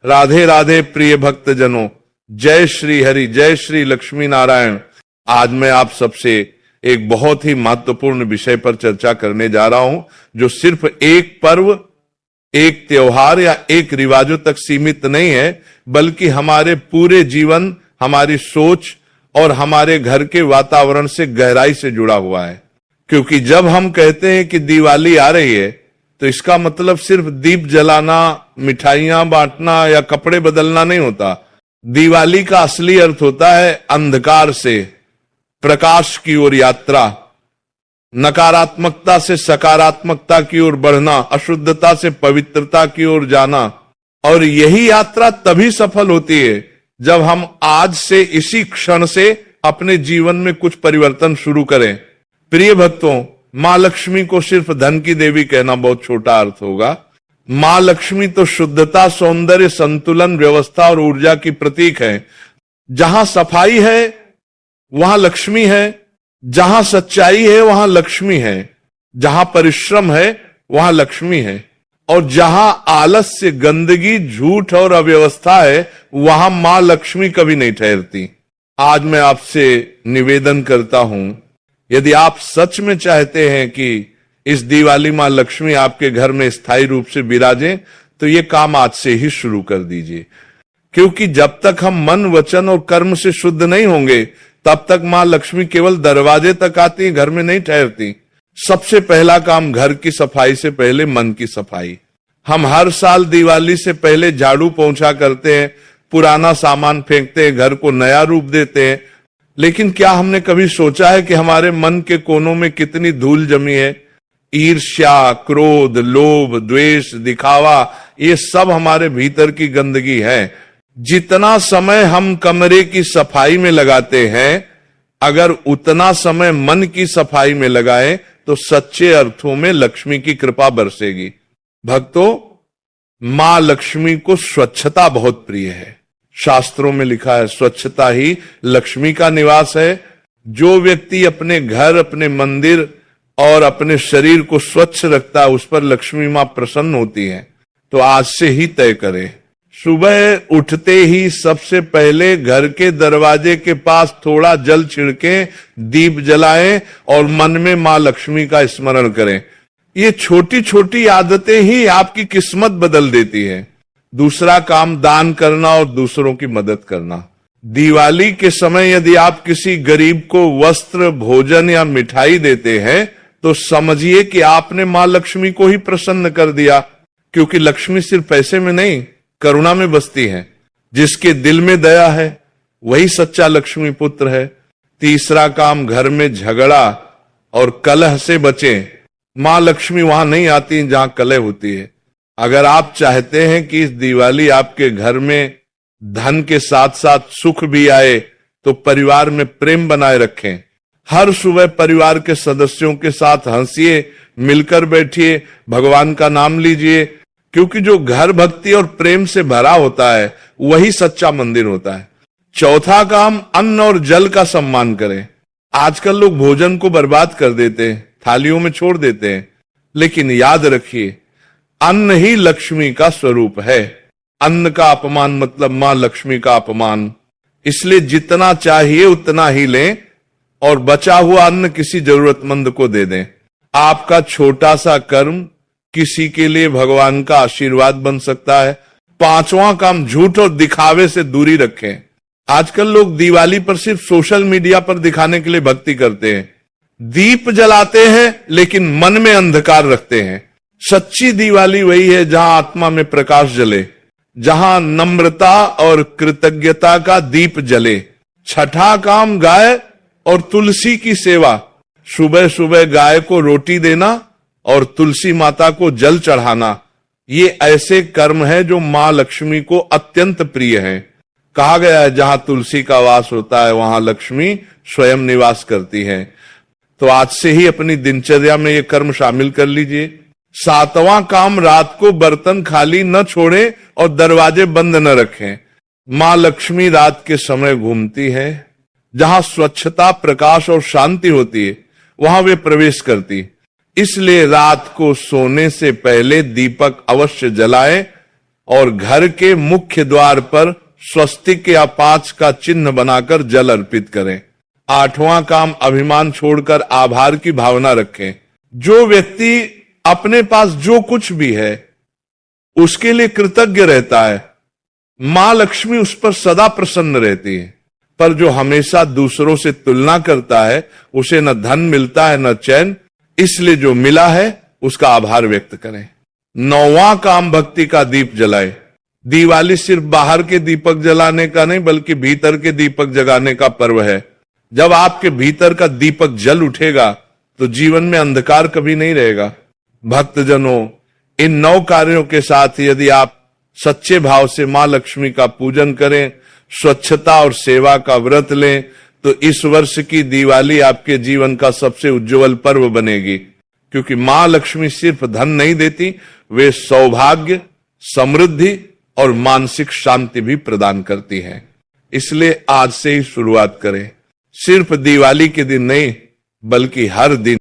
राधे राधे प्रिय भक्त जनों, जय श्री हरि, जय श्री लक्ष्मी नारायण। आज मैं आप सबसे एक बहुत ही महत्वपूर्ण विषय पर चर्चा करने जा रहा हूं, जो सिर्फ एक पर्व, एक त्योहार या एक रिवाजों तक सीमित नहीं है, बल्कि हमारे पूरे जीवन, हमारी सोच और हमारे घर के वातावरण से गहराई से जुड़ा हुआ है। क्योंकि जब हम कहते हैं कि दिवाली आ रही है, तो इसका मतलब सिर्फ दीप जलाना, मिठाइयां बांटना या कपड़े बदलना नहीं होता। दिवाली का असली अर्थ होता है अंधकार से प्रकाश की ओर यात्रा, नकारात्मकता से सकारात्मकता की ओर बढ़ना, अशुद्धता से पवित्रता की ओर जाना। और यही यात्रा तभी सफल होती है जब हम आज से, इसी क्षण से अपने जीवन में कुछ परिवर्तन शुरू करें। प्रिय भक्तों, मां लक्ष्मी को सिर्फ धन की देवी कहना बहुत छोटा अर्थ होगा। मां लक्ष्मी तो शुद्धता, सौंदर्य, संतुलन, व्यवस्था और ऊर्जा की प्रतीक है। जहां सफाई है वहां लक्ष्मी है, जहां सच्चाई है वहां लक्ष्मी है, जहां परिश्रम है वहां लक्ष्मी है, और जहां आलस्य, गंदगी, झूठ और अव्यवस्था है वहां मां लक्ष्मी कभी नहीं ठहरती। आज मैं आपसे निवेदन करता हूं, यदि आप सच में चाहते हैं कि इस दिवाली मां लक्ष्मी आपके घर में स्थायी रूप से विराजें, तो ये काम आज से ही शुरू कर दीजिए। क्योंकि जब तक हम मन, वचन और कर्म से शुद्ध नहीं होंगे, तब तक मां लक्ष्मी केवल दरवाजे तक आती है, घर में नहीं ठहरती। सबसे पहला काम घर की सफाई से पहले मन की सफाई। हम हर साल दिवाली से पहले झाड़ू पोंछा करते हैं, पुराना सामान फेंकते हैं, घर को नया रूप देते हैं। लेकिन क्या हमने कभी सोचा है कि हमारे मन के कोनों में कितनी धूल जमी है? ईर्ष्या, क्रोध, लोभ, द्वेष, दिखावा, ये सब हमारे भीतर की गंदगी है। जितना समय हम कमरे की सफाई में लगाते हैं, अगर उतना समय मन की सफाई में लगाएं, तो सच्चे अर्थों में लक्ष्मी की कृपा बरसेगी। भक्तों, मां लक्ष्मी को स्वच्छता बहुत प्रिय है। शास्त्रों में लिखा है, स्वच्छता ही लक्ष्मी का निवास है। जो व्यक्ति अपने घर, अपने मंदिर और अपने शरीर को स्वच्छ रखता है, उस पर लक्ष्मी मां प्रसन्न होती है। तो आज से ही तय करें, सुबह उठते ही सबसे पहले घर के दरवाजे के पास थोड़ा जल छिड़कें, दीप जलाएं और मन में मां लक्ष्मी का स्मरण करें। ये छोटी छोटी आदतें ही आपकी किस्मत बदल देती है। दूसरा काम, दान करना और दूसरों की मदद करना। दिवाली के समय यदि आप किसी गरीब को वस्त्र, भोजन या मिठाई देते हैं, तो समझिए कि आपने मां लक्ष्मी को ही प्रसन्न कर दिया। क्योंकि लक्ष्मी सिर्फ पैसे में नहीं, करुणा में बसती है। जिसके दिल में दया है वही सच्चा लक्ष्मी पुत्र है। तीसरा काम, घर में झगड़ा और कलह से बचें। मां लक्ष्मी वहां नहीं आती जहां कलह होती है। अगर आप चाहते हैं कि इस दिवाली आपके घर में धन के साथ साथ सुख भी आए, तो परिवार में प्रेम बनाए रखें। हर सुबह परिवार के सदस्यों के साथ हंसिए, मिलकर बैठिए, भगवान का नाम लीजिए। क्योंकि जो घर भक्ति और प्रेम से भरा होता है, वही सच्चा मंदिर होता है। चौथा काम, अन्न और जल का सम्मान करें। आजकल लोग भोजन को बर्बाद कर देते हैं, थालियों में छोड़ देते हैं। लेकिन याद रखिए, अन्न ही लक्ष्मी का स्वरूप है। अन्न का अपमान मतलब मां लक्ष्मी का अपमान। इसलिए जितना चाहिए उतना ही लें और बचा हुआ अन्न किसी जरूरतमंद को दे दें। आपका छोटा सा कर्म किसी के लिए भगवान का आशीर्वाद बन सकता है। पांचवां काम, झूठ और दिखावे से दूरी रखें। आजकल लोग दिवाली पर सिर्फ सोशल मीडिया पर दिखाने के लिए भक्ति करते हैं। दीप जलाते हैं लेकिन मन में अंधकार रखते हैं। सच्ची दिवाली वही है जहां आत्मा में प्रकाश जले, जहां नम्रता और कृतज्ञता का दीप जले। छठा काम, गाय और तुलसी की सेवा। सुबह सुबह गाय को रोटी देना और तुलसी माता को जल चढ़ाना, ये ऐसे कर्म है जो मां लक्ष्मी को अत्यंत प्रिय है। कहा गया है, जहां तुलसी का वास होता है वहां लक्ष्मी स्वयं निवास करती है। तो आज से ही अपनी दिनचर्या में ये कर्म शामिल कर लीजिए। सातवां काम, रात को बर्तन खाली न छोड़ें और दरवाजे बंद न रखें। मां लक्ष्मी रात के समय घूमती है। जहां स्वच्छता, प्रकाश और शांति होती है, वहां वे प्रवेश करती। इसलिए रात को सोने से पहले दीपक अवश्य जलाएं और घर के मुख्य द्वार पर स्वस्तिक या 5 का चिन्ह बनाकर जल अर्पित करें। 8वां काम, अभिमान छोड़कर आभार की भावना रखें। जो व्यक्ति अपने पास जो कुछ भी है उसके लिए कृतज्ञ रहता है, मां लक्ष्मी उस पर सदा प्रसन्न रहती है। पर जो हमेशा दूसरों से तुलना करता है उसे न धन मिलता है न चैन, इसलिए जो मिला है उसका आभार व्यक्त करें। 9वां काम, भक्ति का दीप जलाए। दिवाली सिर्फ बाहर के दीपक जलाने का नहीं बल्कि भीतर के दीपक जगाने का पर्व है। जब आपके भीतर का दीपक जल उठेगा तो जीवन में अंधकार कभी नहीं रहेगा। भक्तजनों, इन 9 कार्यों के साथ यदि आप सच्चे भाव से मां लक्ष्मी का पूजन करें, स्वच्छता और सेवा का व्रत लें, तो इस वर्ष की दिवाली आपके जीवन का सबसे उज्जवल पर्व बनेगी। क्योंकि मां लक्ष्मी सिर्फ धन नहीं देती, वे सौभाग्य, समृद्धि और मानसिक शांति भी प्रदान करती हैं। इसलिए आज से ही शुरुआत करें, सिर्फ दिवाली के दिन नहीं बल्कि हर दिन।